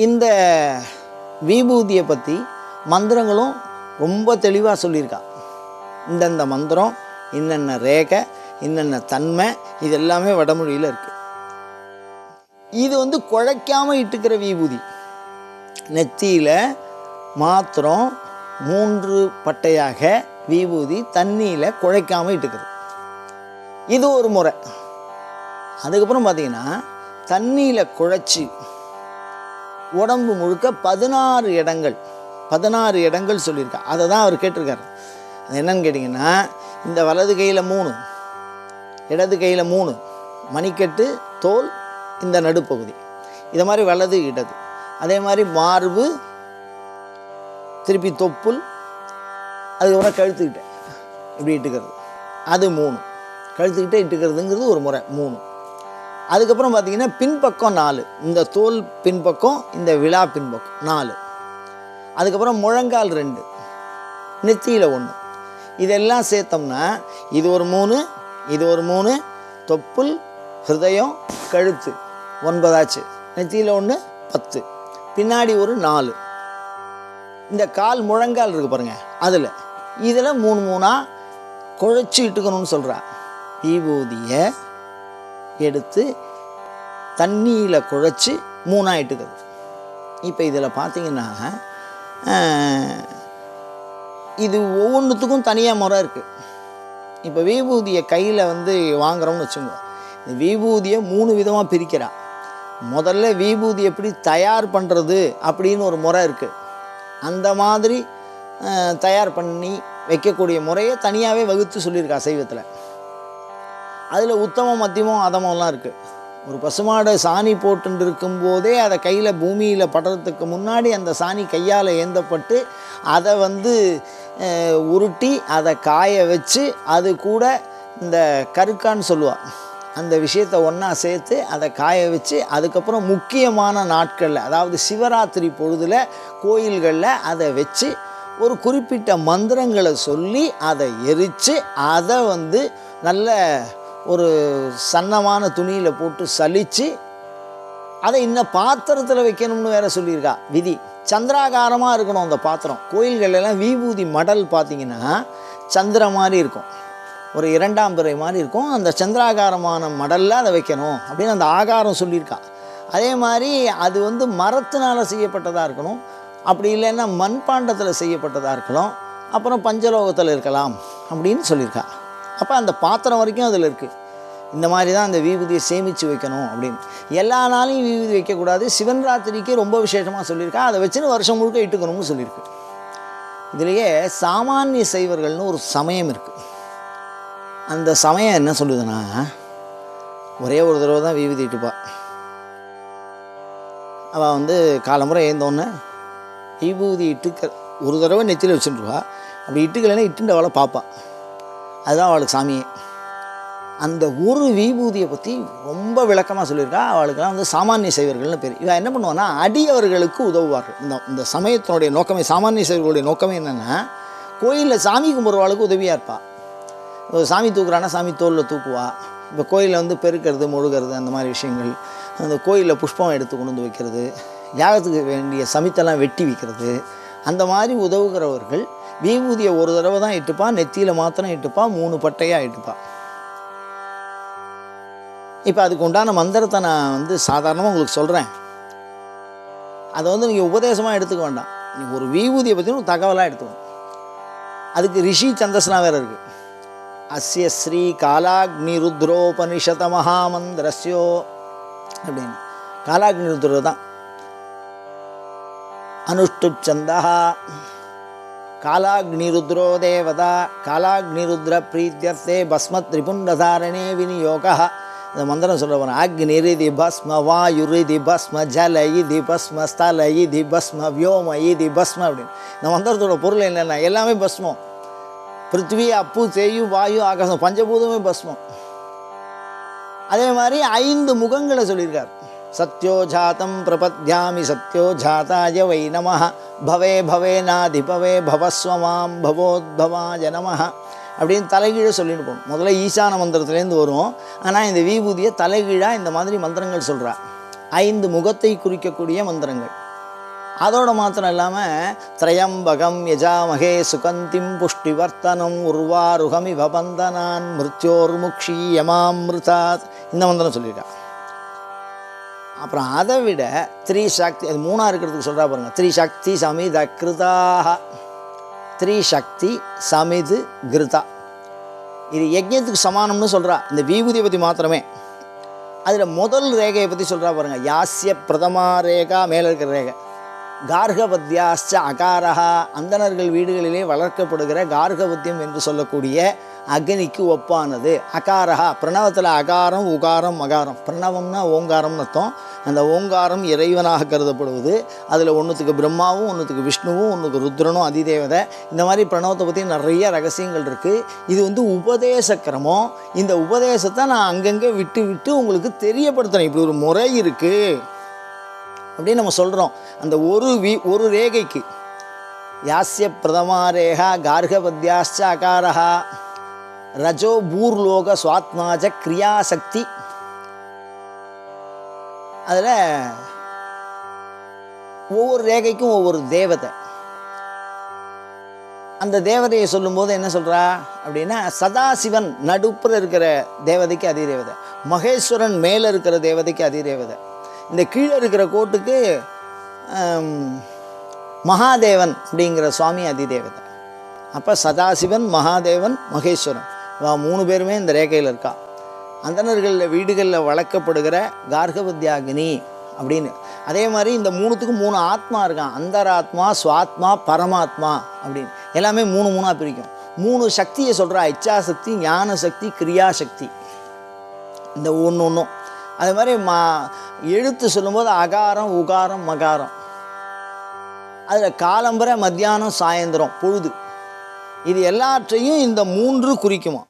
இந்த விபூதியை பற்றி மந்திரங்களும் ரொம்ப தெளிவாக சொல்லியிருக்கா. இந்தந்த மந்திரம், இன்னென்ன ரேகை, இன்னென்ன தன்மை, இது எல்லாமே வடமொழியில் இருக்குது. இது குழைக்காமல் இட்டுக்கிற விபூதி. நெத்தியில் மாத்திரம் 3 பட்டையாக விபூதி தண்ணியில் குழைக்காமல் இட்டுக்கிறது. இது ஒரு முறை. அதுக்கப்புறம் பார்த்திங்கன்னா தண்ணியில் குழைச்சி உடம்பு முழுக்க 16 இடங்கள் சொல்லியிருக்கா. அதை தான் அவர் கேட்டிருக்காரு. அது என்னன்னு கேட்டிங்கன்னா, இந்த வலது கையில் 3, இடது கையில் 3, மணிக்கட்டு, தோல், இந்த நடுப்பகுதி, இதை மாதிரி வலது இடது, அதே மாதிரி மார்பு, திருப்பி தொப்புள், அதுக்கப்புறம் கழுத்துக்கிட்ட இப்படி இட்டுக்கிறது, அது 3. கழுத்துக்கிட்ட இட்டுக்கிறதுங்கிறது ஒரு முறை 3. அதுக்கப்புறம் பார்த்திங்கன்னா பின்பக்கம் 4, இந்த தோல் பின்பக்கம், இந்த விழா பின்பக்கம் 4. அதுக்கப்புறம் முழங்கால் 2, நெத்தியில் 1. இதெல்லாம் சேர்த்தோம்னா இது ஒரு 3, இது ஒரு 3, தொப்புள், ஹிருதயம், கழுத்து 9 ஆச்சு. நெத்தியில் 1 10, பின்னாடி ஒரு 4. இந்த கால் முழங்கால் இருக்குது பாருங்கள், இதில் 3 குழைச்சி இட்டுக்கணும்னு சொல்கிறா. விபூதியை எடுத்து தண்ணியில் குழைச்சி 3 இட்டுக்கிறது. இப்போ இதில் பார்த்திங்கன்னா இது ஒவ்வொன்றுத்துக்கும் தனியாக முறை இருக்குது. இப்போ விபூதியை கையில் வாங்குகிறோம்னு வச்சுக்கோங்க. இந்த விபூதியை 3 விதமாக பிரிக்கிறா. முதல்ல விபூதி எப்படி தயார் பண்ணுறது அப்படின்னு ஒரு முறை இருக்குது. அந்த மாதிரி தயார் பண்ணி வைக்கக்கூடிய முறையை தனியாகவே வகுத்து சொல்லியிருக்கா சைவத்தில். அதில் உத்தமம், மத்தியமம், அதமம்லாம் இருக்குது. ஒரு பசுமாடை சாணி போட்டு இருக்கும்போதே அதை கையில் பூமியில் படுறதுக்கு முன்னாடி அந்த சாணி கையால் ஏந்தப்பட்டு அதை உருட்டி அதை காய வச்சு அது கூட இந்த கருக்கான்னு சொல்லுவாள், அந்த விஷயத்தை ஒன்றா சேர்த்து அதை காய வச்சு அதுக்கப்புறம் முக்கியமான நாட்களில், அதாவது சிவராத்திரி பொழுதில் கோயில்களில் அதை வச்சு ஒரு குறிப்பிட்ட மந்திரங்களை சொல்லி அதை எரித்து அதை நல்ல ஒரு சன்னமான துணியில் போட்டு சலித்து அதை இன்னும் பாத்திரத்தில் வைக்கணும்னு வேறு சொல்லியிருக்கா விதி. சந்திராகாரமாக இருக்கணும் அந்த பாத்திரம். கோயில்களெல்லாம் விபூதி மடல் பார்த்திங்கன்னா சந்திர மாதிரி இருக்கும், ஒரு 2ஆம் பிறை மாதிரி இருக்கும். அந்த சந்திராகாரமான மடலில் அதை வைக்கணும் அப்படின்னு அந்த ஆகாரம் சொல்லியிருக்கா. அதே மாதிரி அது மரத்தினால் செய்யப்பட்டதாக இருக்கணும், அப்படி இல்லைன்னா மண்பாண்டத்தில் செய்யப்பட்டதாக இருக்கலாம், அப்புறம் பஞ்சலோகத்தில் இருக்கலாம் அப்படின்னு சொல்லியிருக்கா. அப்போ அந்த பாத்திரம் வரைக்கும் அதில் இருக்குது. இந்த மாதிரி தான் அந்த விபூதியை சேமித்து வைக்கணும் அப்படின்னு. எல்லா நாளையும் விபூதி வைக்கக்கூடாது. சிவன் ராத்திரிக்கு ரொம்ப விசேஷமாக சொல்லியிருக்கா. அதை வச்சுன்னு வருஷம் முழுக்க இட்டுக்கணும்னு சொல்லியிருக்கு. இதுலேயே சாமானிய சைவர்கள்னு ஒரு சமயம் இருக்குது. அந்த சமயம் என்ன சொல்லுதுன்னா, ஒரே ஒரு தடவை தான் விபூதி இட்டுப்பா. அவள் காலமுறை ஏந்தோன்னே விபூதி இட்டுக்க ஒரு தடவை நெத்தியில் வச்சுட்டுருவா. அப்படி இட்டுக்கலைன்னா இட்டுண்டு அவளை பார்ப்பாள். அதுதான் அவளுக்கு சாமியே. அந்த ஒரு விபூதியை பற்றி ரொம்ப விளக்கமாக சொல்லியிருக்கா. அவளுக்கெல்லாம் சாமானிய சைவர்கள்னு பேர். இவன் என்ன பண்ணுவான்னா, அடியவர்களுக்கு உதவுவார்கள். இந்த சமயத்தினுடைய நோக்கமே, சாமானிய சைவர்களுடைய நோக்கமே என்னென்னா, கோயிலில் சாமி கும்பிட்றவாளுக்கு உதவியாக இருப்பாள். இப்போ சாமி தூக்குறான்னா சாமி தோளில் தூக்குவா. இப்போ கோயிலில் பெருக்கிறது, முழுகிறது, அந்த மாதிரி விஷயங்கள், அந்த கோயிலில் புஷ்பம் எடுத்து கொண்டு வைக்கிறது, யாகத்துக்கு வேண்டிய சமித்தெல்லாம் வெட்டி வைக்கிறது, அந்த மாதிரி உதவுகிறவர்கள் விபூதியை ஒரு தடவை தான் இட்டுப்பா. நெத்தியில் மாத்திரம் இட்டுப்பா, 3 பட்டையாக இட்டுப்பா. இப்போ அதுக்கு உண்டான மந்திரத்தை நான் சாதாரணமாக உங்களுக்கு சொல்கிறேன். அதை நீங்கள் உபதேசமாக எடுத்துக்க வேண்டாம். நீங்கள் ஒரு விபூதியை பற்றி ஒரு தகவலாக எடுத்துக்கணும். அதுக்கு ரிஷி சந்தஸ்லாம் வேறு இருக்குது. அஸ்ய ஸ்ரீ காலாக்னி ருத்ரோபனிஷத மகாமந்திரஸ்யோ அப்படின்னு. காலாக்னி ருத்ரோ தான் அனுஷ்டுச்சந்தா காலாக்னிருத்ரோ தேவதா காலாக்னிருத்ர பிரீத்தியர்த்தே பஸ்மத் திரிபுண்டதாரணே விநியோகா. இந்த மந்திரம் சொல்கிறவன், அக்னிரிதி பஸ்ம வாயுரிதி பஸ்ம ஜல இதி பஸ்ம ஸ்தல இதி பஸ்ம வியோம இதி பஸ்ம அப்படின்னு. இந்த மந்திரத்தோட பொருள் என்னென்னா, எல்லாமே பஸ்மம். பிருத்திவி, அப்பு, தேயு, வாயு, ஆகாசம், பஞ்சபூதமே பஸ்மம். அதே மாதிரி 5 முகங்களை சொல்லியிருக்கார். சத்யோஜாத்தம் பிரபத்யாமி சத்யோஜாதாய வை நமஹ பவே பவேநாதி பவே பவஸ்வமாம் பவோத்பவாய நமஹ அப்படின்னு தலைகீழ சொல்லிட்டு போகணும். முதல்ல ஈசான மந்திரத்துலேருந்து வரும். ஆனால் இந்த விபூதியை தலைகீழாக இந்த மாதிரி மந்திரங்கள் சொல்கிறா. 5 முகத்தை குறிக்கக்கூடிய மந்திரங்கள். அதோடு மாத்திரம் இல்லாமல் திரையம்பகம் யஜாமகே சுகந்திம் புஷ்டிவர்த்தனம் உர்வாருகம் இவ பந்தனான் மிருத்யோர்முக்ஷி யமாமிருதாத் இந்த மந்திரம் சொல்லியிருக்கா. அப்புறம் அதை விட த்ரீசக்தி, அது மூணாக இருக்கிறதுக்கு சொல்கிறா பாருங்க. த்ரீசக்தி சமித கிருதாக, த்ரீசக்தி சமிது கிருதா, இது யஜ்ஞத்துக்கு சமானம்னு சொல்கிறா இந்த விபூதியை பற்றி மாத்திரமே. அதில் முதல் ரேகையை பற்றி சொல்கிறா பாருங்க. யாஸ்ய பிரதமா ரேகா, மேலே இருக்கிற ரேகை. கார்கபத்யாச்ச அகாரஹா, அந்தணர்கள் வீடுகளிலே வளர்க்கப்படுகிற கார்கபத்தியம் என்று சொல்லக்கூடிய அக்னிக்கு ஒப்பானது. அகாரஹா, பிரணவத்தில் அகாரம் உகாரம் மகாரம். பிரணவம்னா ஓங்காரம்னு அர்த்தம். அந்த ஓங்காரம் இறைவனாக கருதப்படுவது. அதில் ஒன்றுத்துக்கு பிரம்மாவும், ஒன்றுத்துக்கு விஷ்ணுவும், ஒன்றுக்கு ருத்ரனும் அதிதேவதை. இந்த மாதிரி பிரணவத்தை பற்றி நிறைய ரகசியங்கள் இருக்குது. இது உபதேச கிரமம். இந்த உபதேசத்தை நான் அங்கங்கே விட்டு விட்டு உங்களுக்கு தெரியப்படுத்துகிறேன். இப்படி ஒரு முறை இருக்குது அப்படின்னு நம்ம சொல்கிறோம். அந்த ஒரு ரேகைக்கு யாஸ்ய பிரதமா ரேகா கார்கபத்யாச்ச அகாரஹா ரஜோ பூர்லோக சுவாத்மாஜ கிரியாசக்தி. அதில் ஒவ்வொரு ரேகைக்கும் ஒவ்வொரு தேவதை. அந்த தேவதையை சொல்லும்போது என்ன சொல்கிறா அப்படின்னா, சதாசிவன் நடுப்புற இருக்கிற தேவதைக்கு அதிதேவதை, மகேஸ்வரன் மேலே இருக்கிற தேவதைக்கு அதிதேவதை, இந்த கீழே இருக்கிற கோட்டுக்கு மகாதேவன் அப்படிங்கிற சுவாமி அதிதேவதை. அப்போ சதாசிவன், மகாதேவன், மகேஸ்வரன் மூணு பேருமே இந்த ரேகையில் இருக்கா. அந்தணர்களில் வீடுகளில் வளர்க்கப்படுகிற கார்கபத்யாகினி அப்படின்னு. அதே மாதிரி இந்த மூணுத்துக்கும் 3 ஆத்மா இருக்கான். அந்தராத்மா, சுவாத்மா, பரமாத்மா அப்படின்னு எல்லாமே 3 பிரிக்கும். 3 சக்தியை சொல்கிறா. இச்சாசக்தி, ஞான சக்தி, கிரியாசக்தி. இந்த ஒன்றும் அது மாதிரி எழுத்து சொல்லும்போது அகாரம் உகாரம் மகாரம். அதில் காலம்பரை மத்தியானம் சாயந்தரம் பொழுது, இது எல்லாற்றையும் இந்த 3 குறிக்குமா.